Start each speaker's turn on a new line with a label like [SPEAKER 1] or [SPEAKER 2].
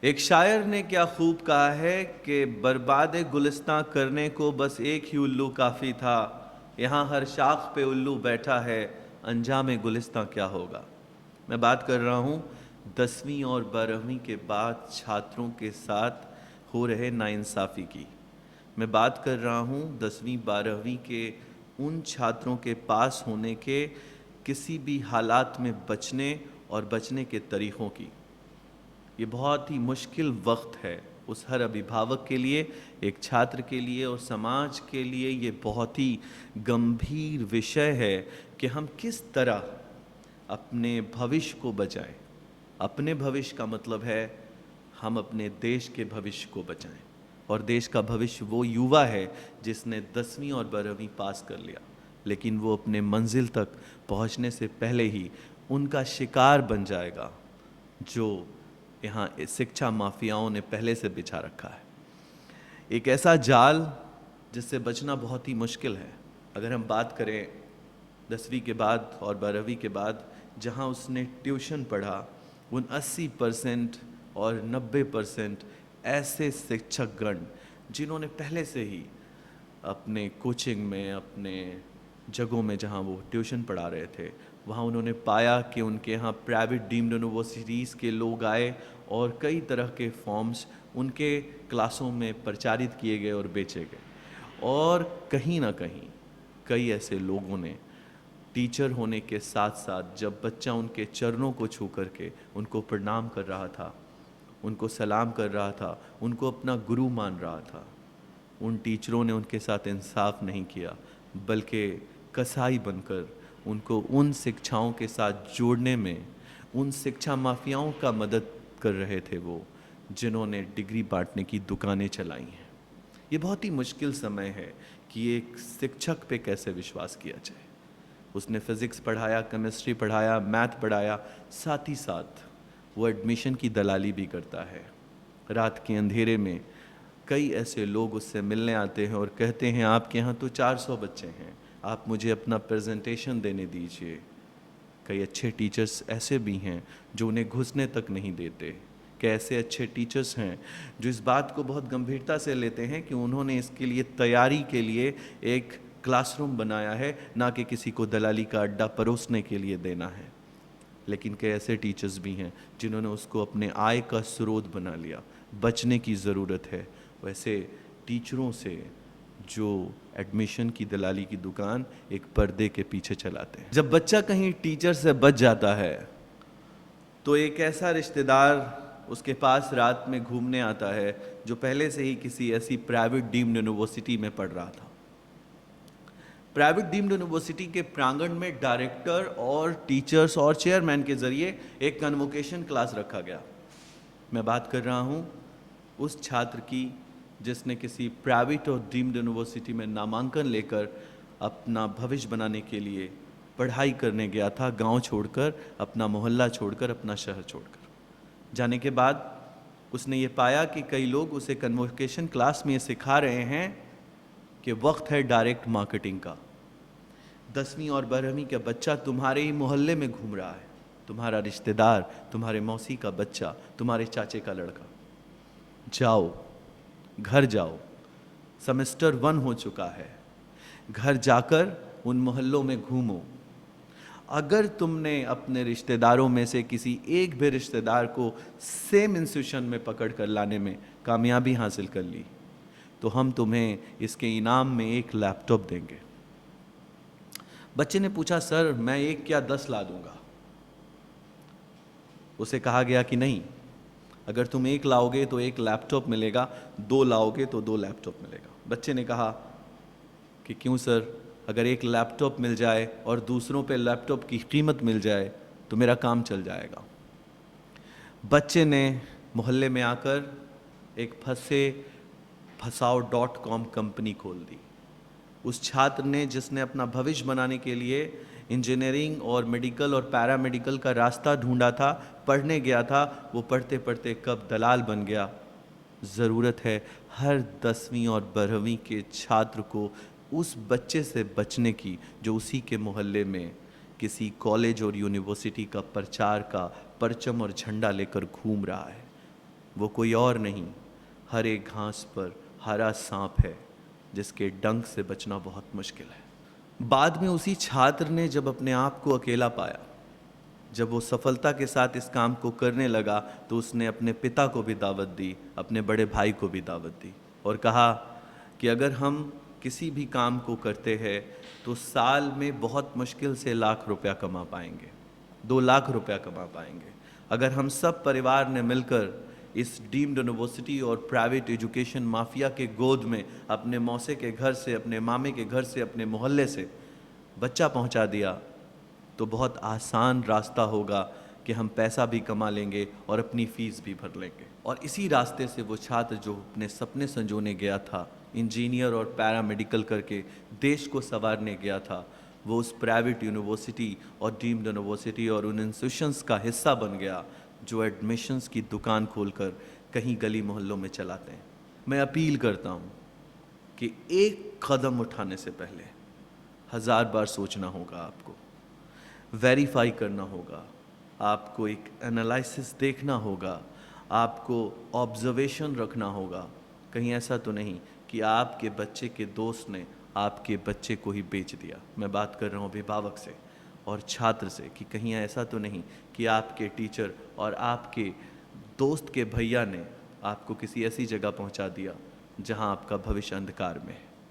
[SPEAKER 1] एक शायर ने क्या खूब कहा है कि बर्बाद गुलिस्तां करने को बस एक ही उल्लू काफ़ी था। यहाँ हर शाख पे उल्लू बैठा है, अंजाम गुलिस्तां क्या होगा। मैं बात कर रहा हूँ 10वीं और 12वीं के बाद छात्रों के साथ हो रहे नाइंसाफ़ी की। मैं बात कर रहा हूँ 10वीं 12वीं के उन छात्रों के पास होने के किसी भी हालात में बचने और बचने के तरीक़ों की। ये बहुत ही मुश्किल वक्त है उस हर अभिभावक के लिए, एक छात्र के लिए और समाज के लिए। ये बहुत ही गंभीर विषय है कि हम किस तरह अपने भविष्य को बचाएं। अपने भविष्य का मतलब है हम अपने देश के भविष्य को बचाएं, और देश का भविष्य वो युवा है जिसने 10वीं और 12वीं पास कर लिया, लेकिन वो अपने मंजिल तक पहुंचने से पहले ही उनका शिकार बन जाएगा जो यहाँ शिक्षा माफियाओं ने पहले से बिछा रखा है। एक ऐसा जाल जिससे बचना बहुत ही मुश्किल है। अगर हम बात करें 10वीं के बाद और 12वीं के बाद जहाँ उसने ट्यूशन पढ़ा, उन 80% और 90% ऐसे शिक्षकगण जिन्होंने पहले से ही अपने कोचिंग में, अपने जगहों में जहाँ वो ट्यूशन पढ़ा रहे थे, वहाँ उन्होंने पाया कि उनके यहाँ प्राइवेट डीम्ड यूनिवर्सिटीज़ के लोग आए और कई तरह के फॉर्म्स उनके क्लासों में प्रचारित किए गए और बेचे गए। और कहीं ना कहीं कई ऐसे लोगों ने टीचर होने के साथ साथ जब बच्चा उनके चरणों को छू करके उनको प्रणाम कर रहा था, उनको सलाम कर रहा था, उनको अपना गुरु मान रहा था, उन टीचरों ने उनके साथ इंसाफ नहीं किया, बल्कि कसाई बनकर उनको उन शिक्षाओं के साथ जोड़ने में उन शिक्षा माफियाओं का मदद कर रहे थे वो, जिन्होंने डिग्री बांटने की दुकानें चलाई हैं। ये बहुत ही मुश्किल समय है कि एक शिक्षक पे कैसे विश्वास किया जाए। उसने फिज़िक्स पढ़ाया, केमिस्ट्री पढ़ाया, मैथ पढ़ाया, साथ ही साथ वो एडमिशन की दलाली भी करता है। रात के अंधेरे में कई ऐसे लोग उससे मिलने आते हैं और कहते हैं आपके यहाँ तो 400 बच्चे हैं, आप मुझे अपना प्रेजेंटेशन देने दीजिए। कई अच्छे टीचर्स ऐसे भी हैं जो उन्हें घुसने तक नहीं देते। कैसे अच्छे टीचर्स हैं जो इस बात को बहुत गंभीरता से लेते हैं कि उन्होंने इसके लिए तैयारी के लिए एक क्लासरूम बनाया है, ना कि किसी को दलाली का अड्डा परोसने के लिए देना है। लेकिन कई ऐसे टीचर्स भी हैं जिन्होंने उसको अपने आय का स्रोत बना लिया। बचने की ज़रूरत है वैसे टीचरों से जो एडमिशन की दलाली की दुकान एक पर्दे के पीछे चलाते हैं। जब बच्चा कहीं टीचर से बच जाता है तो एक ऐसा रिश्तेदार उसके पास रात में घूमने आता है जो पहले से ही किसी ऐसी प्राइवेट डीम्ड यूनिवर्सिटी में पढ़ रहा था। प्राइवेट डीम्ड यूनिवर्सिटी के प्रांगण में डायरेक्टर और टीचर्स और चेयरमैन के जरिए एक कन्वोकेशन क्लास रखा गया। मैं बात कर रहा हूँ उस छात्र की जिसने किसी प्राइवेट और डीम्ड यूनिवर्सिटी में नामांकन लेकर अपना भविष्य बनाने के लिए पढ़ाई करने गया था, गांव छोड़कर, अपना मोहल्ला छोड़कर, अपना शहर छोड़कर। जाने के बाद उसने ये पाया कि कई लोग उसे कन्वोकेशन क्लास में ये सिखा रहे हैं कि वक्त है डायरेक्ट मार्केटिंग का। 10वीं और 12वीं का बच्चा तुम्हारे ही मोहल्ले में घूम रहा है, तुम्हारा रिश्तेदार, तुम्हारे मौसी का बच्चा, तुम्हारे चाचे का लड़का। जाओ, घर जाओ, सेमेस्टर 1 हो चुका है, घर जाकर उन मोहल्लों में घूमो। अगर तुमने अपने रिश्तेदारों में से किसी एक भी रिश्तेदार को सेम इंस्टीट्यूशन में पकड़ कर लाने में कामयाबी हासिल कर ली तो हम तुम्हें इसके इनाम में एक लैपटॉप देंगे। बच्चे ने पूछा, सर मैं एक क्या 10 ला दूंगा। उसे कहा गया कि नहीं, अगर तुम एक लाओगे तो एक लैपटॉप मिलेगा, 2 लाओगे तो 2 लैपटॉप मिलेगा। बच्चे ने कहा कि क्यों सर, अगर एक लैपटॉप मिल जाए और दूसरों पे लैपटॉप की कीमत मिल जाए तो मेरा काम चल जाएगा। बच्चे ने मोहल्ले में आकर एक फसाओ.com कंपनी खोल दी। उस छात्र ने जिसने अपना भविष्य बनाने के लिए इंजीनियरिंग और मेडिकल और पैरामेडिकल का रास्ता ढूंढा था, पढ़ने गया था, वो पढ़ते पढ़ते कब दलाल बन गया। ज़रूरत है हर 10वीं और 12वीं के छात्र को उस बच्चे से बचने की जो उसी के मोहल्ले में किसी कॉलेज और यूनिवर्सिटी का प्रचार का परचम और झंडा लेकर घूम रहा है। वो कोई और नहीं, हर एक घास पर हरा सांप है जिसके डंक से बचना बहुत मुश्किल है। बाद में उसी छात्र ने जब अपने आप को अकेला पाया, जब वो सफलता के साथ इस काम को करने लगा, तो उसने अपने पिता को भी दावत दी, अपने बड़े भाई को भी दावत दी और कहा कि अगर हम किसी भी काम को करते हैं तो साल में बहुत मुश्किल से ₹1,00,000 कमा पाएंगे, 2,00,000 रुपया कमा पाएंगे। अगर हम सब परिवार ने मिलकर इस डीम्ड यूनिवर्सिटी और प्राइवेट एजुकेशन माफिया के गोद में अपने मौसे के घर से, अपने मामे के घर से, अपने मोहल्ले से बच्चा पहुंचा दिया, तो बहुत आसान रास्ता होगा कि हम पैसा भी कमा लेंगे और अपनी फ़ीस भी भर लेंगे। और इसी रास्ते से वो छात्र जो अपने सपने संजोने गया था, इंजीनियर और पैरामेडिकल करके देश को संवारने गया था, वो उस प्राइवेट यूनिवर्सिटी और डीम्ड यूनिवर्सिटी और उन इंस्टीट्यूशंस का हिस्सा बन गया जो एडमिशन्स की दुकान खोलकर कहीं गली मोहल्लों में चलाते हैं। मैं अपील करता हूँ कि एक कदम उठाने से पहले 1000 बार सोचना होगा, आपको वेरीफाई करना होगा, आपको एक एनालिसिस देखना होगा, आपको ऑब्जर्वेशन रखना होगा। कहीं ऐसा तो नहीं कि आपके बच्चे के दोस्त ने आपके बच्चे को ही बेच दिया। मैं बात कर रहा हूँ अभिभावक से और छात्र से कि कहीं ऐसा तो नहीं कि आपके टीचर और आपके दोस्त के भैया ने आपको किसी ऐसी जगह पहुँचा दिया जहाँ आपका भविष्य अंधकार में है।